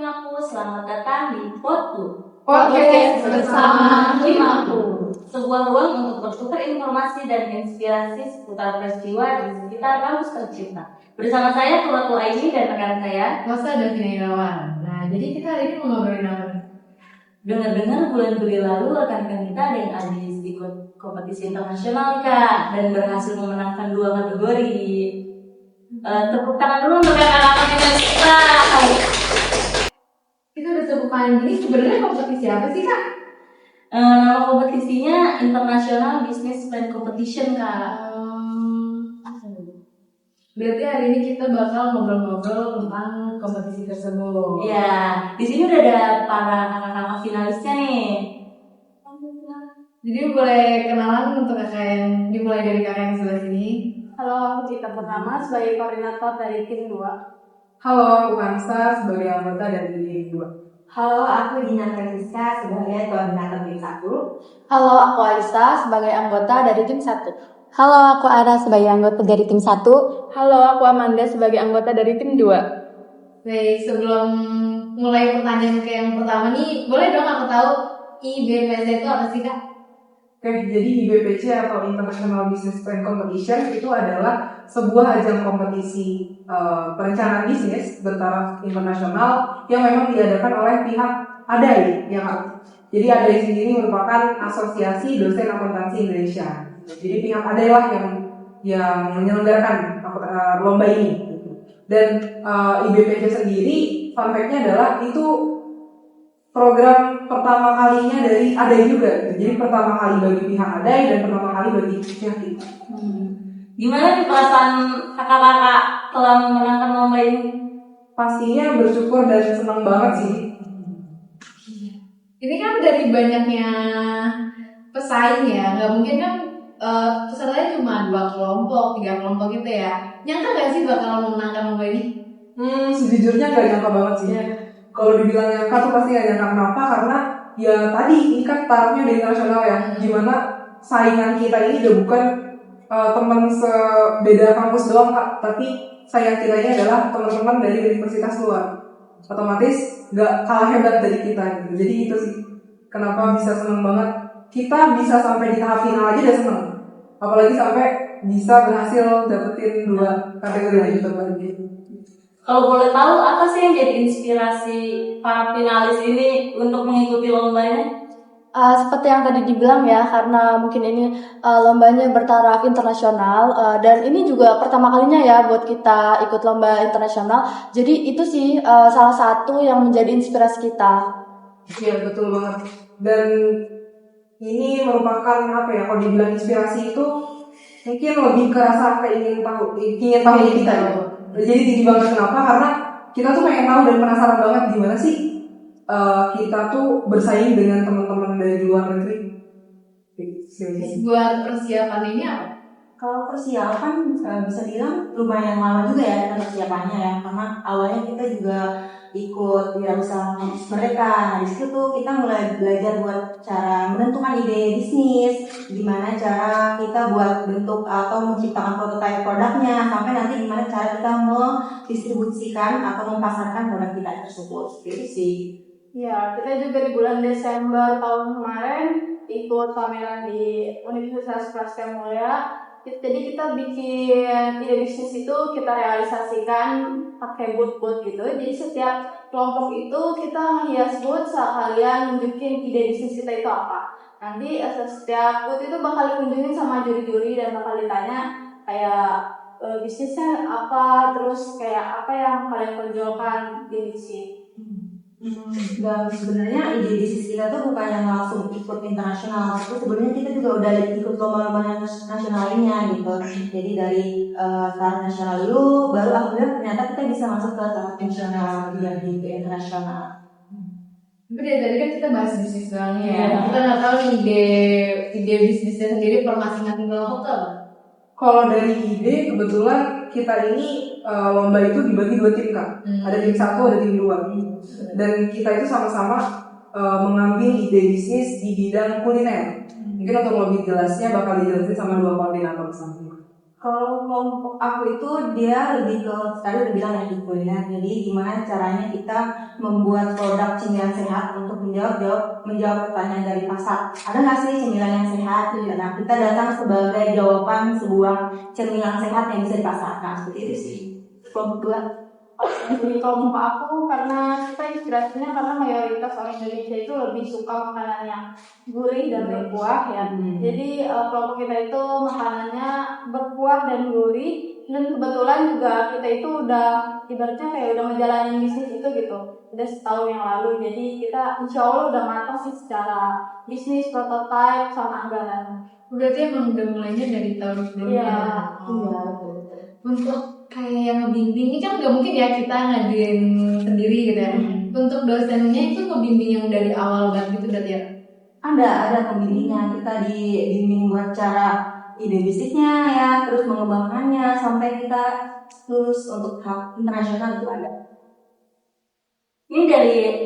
Himaku, selamat datang di Podcast bersama Himaku. Sebuah ruang untuk bertukar informasi dan inspirasi seputar peristiwa di sekitar kampus tercinta. Bersama saya Ketua Aini dan rekan saya Rosa dan Irawan. Nah, jadi kita hari ini mau ngobrolin apa nih? Dengar-dengar bulan Juli lalu rekan-rekan kita ada yang habis ikut kompetisi internasional Kak dan berhasil memenangkan 2 kategori. Tepuk tangan dulu untuk rekan-rekan kita. Kita udah tepuk tangan gini, sebenarnya kompetisi apa sih Kak? Nama kompetisinya International Business Plan Competition Kak. Berarti hari ini kita bakal ngobrol-ngobrol tentang kompetisi tersebut. Ya, di sini udah ada para kakak-kakak finalisnya nih. Jadi boleh kenalan untuk kakak yang dimulai dari kakak yang sebelah sini. Halo, aku Gita pertama sebagai koordinator dari tim 2. Halo, aku Kansa sebagai anggota dari tim 2. Halo, aku Dina Francisca sebagai koordinator tim 1. Halo, aku Alisa sebagai anggota dari tim 1. Halo, aku Ara sebagai anggota dari tim 1. Halo, aku Amanda sebagai anggota dari tim 2. Baik, sebelum mulai pertanyaan ke yang pertama nih, boleh dong aku tahu IBPC itu apa sih Kak? Oke, jadi IBPC atau International Business Plan Competition itu adalah sebuah ajang kompetisi perencanaan bisnis bertaraf internasional yang memang diadakan oleh pihak ADAI, ya Kak. Jadi ADAI sendiri merupakan Asosiasi Dosen Akuntansi Indonesia. Jadi pihak ADAI lah yang menyelenggarakan lomba ini. Dan IBPC sendiri, fun fact-nya adalah itu program pertama kalinya dari ADAI juga. Jadi pertama kali bagi pihak ADAI dan pertama kali bagi pihak kita. Gimana nih perasaan kakak-kakak telah memenangkan lomba ini? Pastinya bersyukur dan senang banget sih. Ini kan dari banyaknya pesaing ya, nggak mungkin kan pesertanya cuma 2 kelompok, 3 kelompok gitu ya. Nyangka nggak sih bakal memenangkan lomba ini? Sejujurnya gak nyangka banget sih. Kalau dibilang nyangka tuh pasti gak nyangka. Kenapa? Karena ya tadi ini kan tarafnya di internasional ya. Gimana saingan kita ini udah bukan teman sebeda kampus doang Kak, tapi saingan kita ini adalah teman-teman dari universitas luar. Otomatis gak kalah hebat dari kita gitu. Jadi itu sih kenapa bisa seneng banget. Kita bisa sampai di tahap final aja udah seneng. Apalagi sampai bisa berhasil dapetin 2 kategori terbaik gitu. Kalau boleh tahu apa sih yang jadi inspirasi para finalis ini untuk mengikuti lombanya? Seperti yang tadi dibilang ya, karena mungkin ini lombanya bertaraf internasional dan ini juga pertama kalinya ya buat kita ikut lomba internasional. Jadi itu sih salah satu yang menjadi inspirasi kita. Iya betul banget. Dan ini merupakan apa ya? Kalau dibilang inspirasi itu mungkin lebih ke rasa ingin tahu kita gitu. Jadi tinggi banget. Kenapa? Karena kita tuh pengen tahu dan penasaran banget gimana sih kita tuh bersaing dengan teman-teman dari luar negeri. Buat persiapan ini apa? Kalau persiapan bisa bilang lumayan lama juga ya persiapannya ya, karena awalnya kita juga ikut wirausaha mereka. Nah di situ tuh kita mulai belajar buat cara menentukan ide bisnis, gimana cara kita buat bentuk atau menciptakan prototipe produknya, sampai nanti gimana cara kita mendistribusikan atau memasarkan produk kita tersebut. Itu sih. Ya, kita juga di bulan Desember tahun kemarin ikut pameran di Universitas Prasetya Mulia. Jadi kita bikin ide bisnis itu kita realisasikan pakai booth-booth gitu. Jadi setiap kelompok itu kita menghias booth sekalian nunjukin ide bisnis kita itu apa. Nanti setiap booth itu bakal dikunjungin sama juri-juri dan bakal ditanya kayak bisnisnya apa, terus kayak apa yang kalian tonjolkan di sini. Dan sebenarnya ide bisnis kita tuh bukan yang langsung ikut internasional, tapi sebenarnya kita juga udah ikut lomba-lomba nasional lainnya gitu. Jadi dari tahap nasional dulu, baru alhamdulillah ternyata kita bisa masuk ke tahap nasional dan di internasional. Tapi dari tadi kan kita bahas bisnis doang ya. Kita nggak tahu nih ide bisnisnya sendiri per masing-masing kelompok tuh apa? Kalau dari ide kebetulan kita ini lomba itu dibagi 2 tim Kak. Ada tim 1, ada tim 2. Dan kita itu sama-sama mengambil ide bisnis di bidang kuliner. Mungkin untuk lebih jelasnya bakal dijelasin sama 2 koordinator bersama. Kalau kelompok aku itu dia lebih ke tadi udah bilang ya di kuliner. Jadi gimana caranya kita membuat produk cemilan sehat untuk menjawab pertanyaan dari pasar. Ada nggak sih cemilan yang sehat? Nah, kita datang sebagai jawaban sebuah cemilan sehat yang bisa dipasarkan. Seperti itu sih. Kelompok dua. Di kelompok aku karena kita inspirasinya karena mayoritas orang Indonesia itu lebih suka makanan yang gurih dan berkuah ya. Jadi kelompok kita itu makanannya berkuah dan gurih, dan kebetulan juga kita itu udah ibaratnya kayak udah menjalani bisnis itu gitu. Udah setahun yang lalu, jadi kita insya Allah udah matang sih secara bisnis, prototype, sama anggaran. Berarti emang udah mulainya dari tahun sebelumnya. Iya. Untuk kayak yang ngebimbing ini kan nggak mungkin ya kita ngadain sendiri gitu ya. Untuk dosennya itu ngebimbing yang dari awal banget gitu berarti ya. Ada pembimbingnya. Kita dibimbing buat cara ide bisnisnya ya, terus mengembangkannya sampai kita lulus untuk tahap internasional itu ada. Ini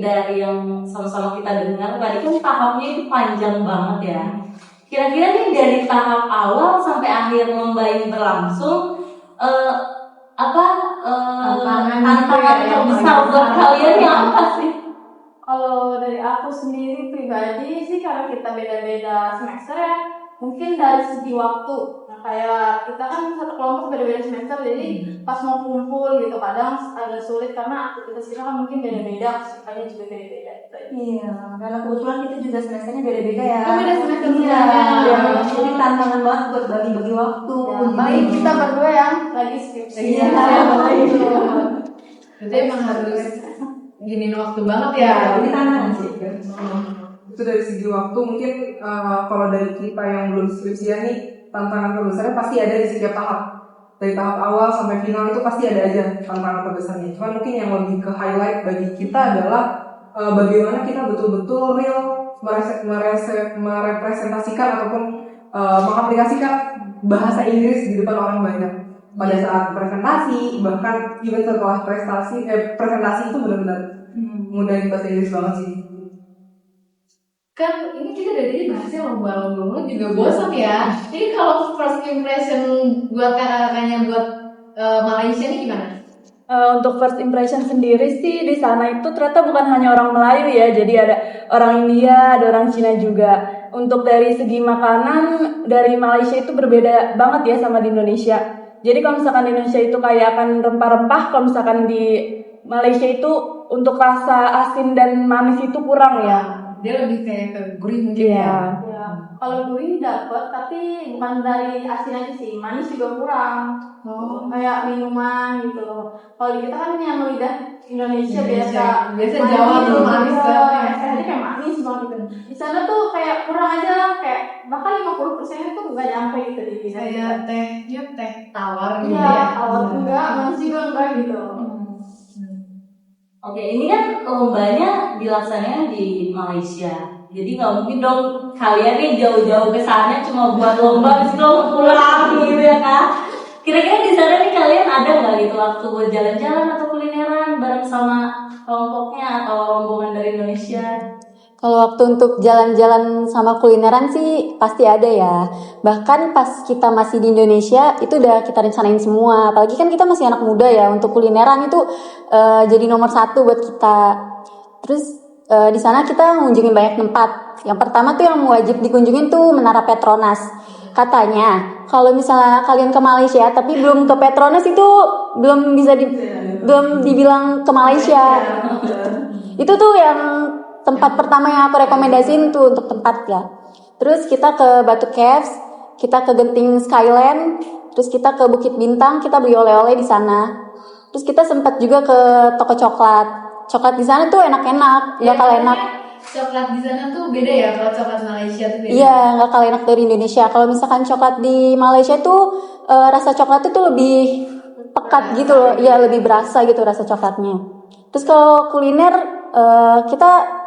dari yang sama-sama kita dengar tadi kan tahapnya itu panjang banget ya. Kira-kira nih dari tahap awal sampai akhir lomba ini berlangsung, tantangan terbesar buat kalian yang apa sih? Kalau dari aku sendiri pribadi sih karena kita beda-beda semester ya, mungkin dari segi waktu. Nah, kayak kita kan satu kelompok beda-beda semester, jadi pas mau kumpul gitu kadang agak sulit karena aktivitas kita kan mungkin beda-beda, kesukaannya juga beda-beda. Iya, karena kebetulan kita juga semesternya beda-beda ya. Oh, beda semester Iya, sebenarnya. jadi tantangan banget buat bagi-bagi waktu. Ya, baik kita berdua yang lagi skripsi. Iya, Berarti emang harus giniin waktu banget ya. Ya, ini tantangan sih. Itu dari segi waktu mungkin kalau dari kita yang belum skripsian nih, tantangan terbesarnya pasti ada di setiap tahap. Dari tahap awal sampai final itu pasti ada aja tantangan terbesarnya. Cuma mungkin yang lebih ke highlight bagi kita adalah bagaimana kita betul-betul real merepresentasikan ataupun mengaplikasikan bahasa Inggris di depan orang banyak pada saat presentasi, bahkan even setelah presentasi itu benar-benar ngudahin bahasa Inggris banget sih. Kan ini kita dari tadi bahasnya lomba-lomba juga bosan ya. Jadi kalau first impression buat kakak-kakaknya buat Malaysia ini gimana? Untuk first impression sendiri sih di sana itu ternyata bukan hanya orang Melayu ya, jadi ada orang India, ada orang Cina juga. Untuk dari segi makanan dari Malaysia itu berbeda banget ya sama di Indonesia. Jadi kalau misalkan di Indonesia itu kayak akan rempah-rempah, kalau misalkan di Malaysia itu untuk rasa asin dan manis itu kurang ya. Dia lebih kayak ke gurih mungkin Iya. ya. Ya, kalau gurih dapat, tapi bukan dari asin aja sih, manis juga kurang. Kayak minuman gitu. Kalau di kita kan yang lidah Indonesia biasa Jawa tuh manis banget. Rasanya kayak manis banget gitu. Di sana tuh kayak kurang aja, kayak bahkan 50% itu nggak nyampe gitu di lidah. Kayak tehnya teh tawar gitu Iya, ya. awal enggak, manis juga enggak gitu. Oke, ini kan lombanya dilaksanakan di Malaysia. Jadi nggak mungkin dong kalian nih jauh-jauh ke sana cuma buat lomba habis itu pulang gitu ya kan? Kira-kira di sana nih kalian ada nggak gitu waktu buat jalan-jalan atau kulineran bareng sama kelompoknya atau rombongan dari Indonesia? Kalau waktu untuk jalan-jalan sama kulineran sih pasti ada ya. Bahkan pas kita masih di Indonesia itu udah kita rencanain semua. Apalagi kan kita masih anak muda ya, untuk kulineran itu jadi nomor 1 buat kita. Terus di sana kita mengunjungi banyak tempat. Yang pertama tuh yang wajib dikunjungin tuh Menara Petronas. Katanya kalau misalnya kalian ke Malaysia tapi belum ke Petronas itu belum dibilang ke Malaysia. Itu tuh yang tempat pertama yang aku rekomendasiin tuh untuk tempat ya. Terus kita ke Batu Caves, kita ke Genting Skyland, terus kita ke Bukit Bintang, kita beli oleh-oleh di sana. Terus kita sempat juga ke toko coklat. Coklat di sana tuh enak-enak, nggak kalah enak. Coklat di sana tuh beda ya, kalau coklat Malaysia tuh beda. Iya, nggak kalah enak dari Indonesia. Kalau misalkan coklat di Malaysia tuh rasa coklatnya tuh lebih pekat gitu loh, ya lebih berasa gitu rasa coklatnya. Terus kalau kuliner kita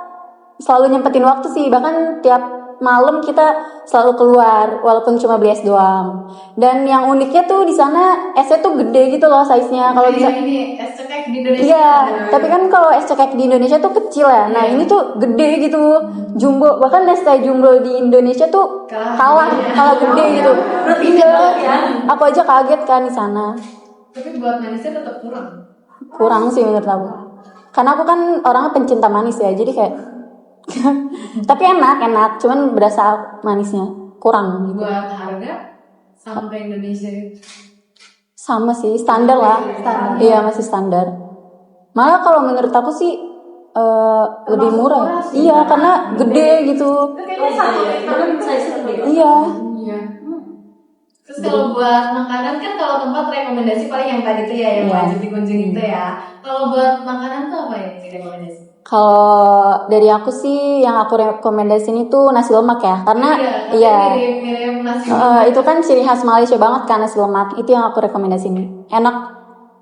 selalu nyempetin waktu sih, bahkan tiap malam kita selalu keluar walaupun cuma beli es doang. Dan yang uniknya tuh di sana esnya tuh gede gitu loh size-nya. Kalau bisa ini es cekek di Indonesia. Iya, tapi kan kalau es cekek di Indonesia tuh kecil ya. Nah, ini tuh gede gitu. Jumbo, bahkan Nestle Jumbo di Indonesia tuh kalah gede gitu. Iya. Aku aja kaget kan di sana. Tapi buat manisnya tetap kurang. Kurang sih menurut aku. Karena aku kan orangnya pencinta manis ya. Jadi kayak tapi enak, cuman berasa manisnya kurang gitu. Buat harga sampai Indonesia Sama sih, standar lah. Iya, masih standar. Malah kalau menurut aku sih lebih murah. Iya, karena gede gitu. Kayaknya satu liter Iya. Iya. Terus kalau buat makanan kan kalau tempat rekomendasi paling yang tadi tuh ya yang Iya. wajib dikunjungi itu ya. Kalau buat makanan tuh apa yang rekomendasi? Kalau dari aku sih yang aku rekomendasiin itu nasi lemak ya, karena mirip nasi itu kan ciri khas Malaysia banget kan nasi lemak. Itu yang aku rekomendasiin. Enak,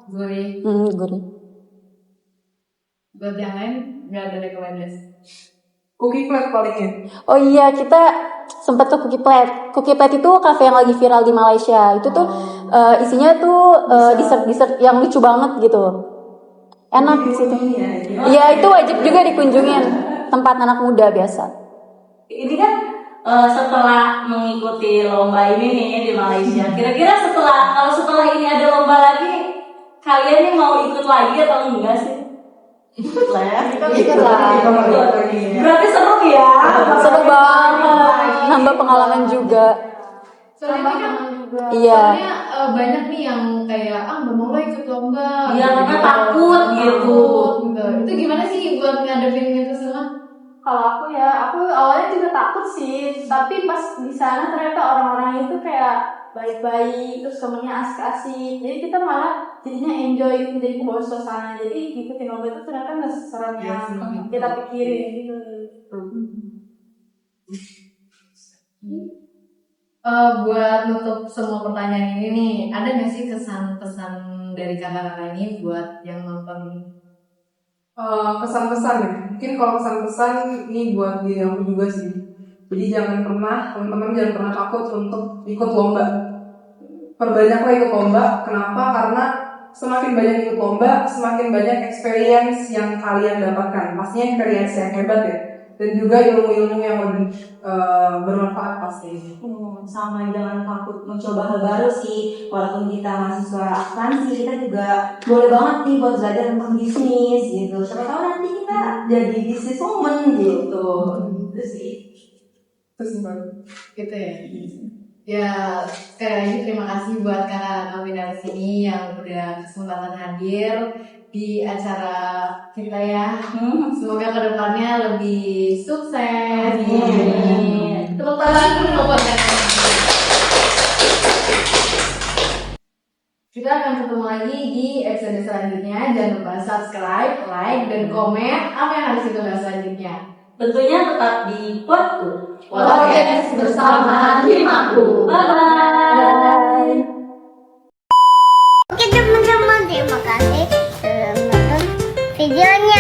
gurih. gurih. Buat yang lain nggak ada rekomendasi. Cookie flat palingnya. Oh iya, kita sempat ke Cookie Plate. Cookie Plate itu kafe yang lagi viral di Malaysia. Itu tuh isinya tuh dessert yang lucu banget gitu. Enak di situ. Iya, itu wajib juga dikunjungin. Tempat anak muda biasa. Ini kan setelah mengikuti lomba ini nih di Malaysia, kira-kira kalau setelah ini ada lomba lagi, kalian nih mau ikut lagi atau enggak sih? Ikut lah ya. Ikut lah. Berarti seru ya. Seru banget. Nambah pengalaman juga. Soalnya kan Iya. soalnya banyak nih yang kayak nggak mau lah ikut lomba. Iya, karena takut gitu. Itu gimana sih buat ngadepin itu semua? Kalau aku awalnya juga takut sih, tapi pas di sana ternyata orang-orang itu kayak baik-baik, terus temennya asik-asik, jadi kita malah jadinya enjoy, jadi kebawa suasana, jadi ngikutin lomba itu ternyata nggak seserem yang kita pikirin gitu. Buat nutup semua pertanyaan ini nih, ada nggak sih kesan pesan dari kakak-kakak ini buat yang nonton ini? Pesan-pesan ya. Mungkin kalau pesan-pesan ini buat diri aku juga sih. Jadi teman-teman jangan pernah takut untuk ikut lomba. Perbanyaklah ikut lomba. Kenapa? Karena semakin banyak ikut lomba, semakin banyak experience yang kalian dapatkan. Pastinya experience yang hebat ya. Dan juga ilmu-ilmu yang lebih bermanfaat pasti. Sama, jangan takut mencoba hal baru sih. Walaupun kita mahasiswa akuntansi, kita juga boleh banget nih buat belajar tentang bisnis gitu. Siapa tahu nanti kita jadi business woman gitu. Itu sih. Terus gimana? Gitu ya. Ya sekali lagi terima kasih buat kakak kami dari sini yang udah kesempatan hadir di acara kita ya. Semoga kedepannya lebih sukses. Tepuk tangan dulu buat kakak. Kita akan ketemu lagi di episode selanjutnya. Jangan lupa subscribe, like, dan komen apa yang harus kita bahas selanjutnya. Tentunya tetap di Podcast bersama Himaku. Bye-bye. Oke teman-teman, terima kasih sudah menonton videonya.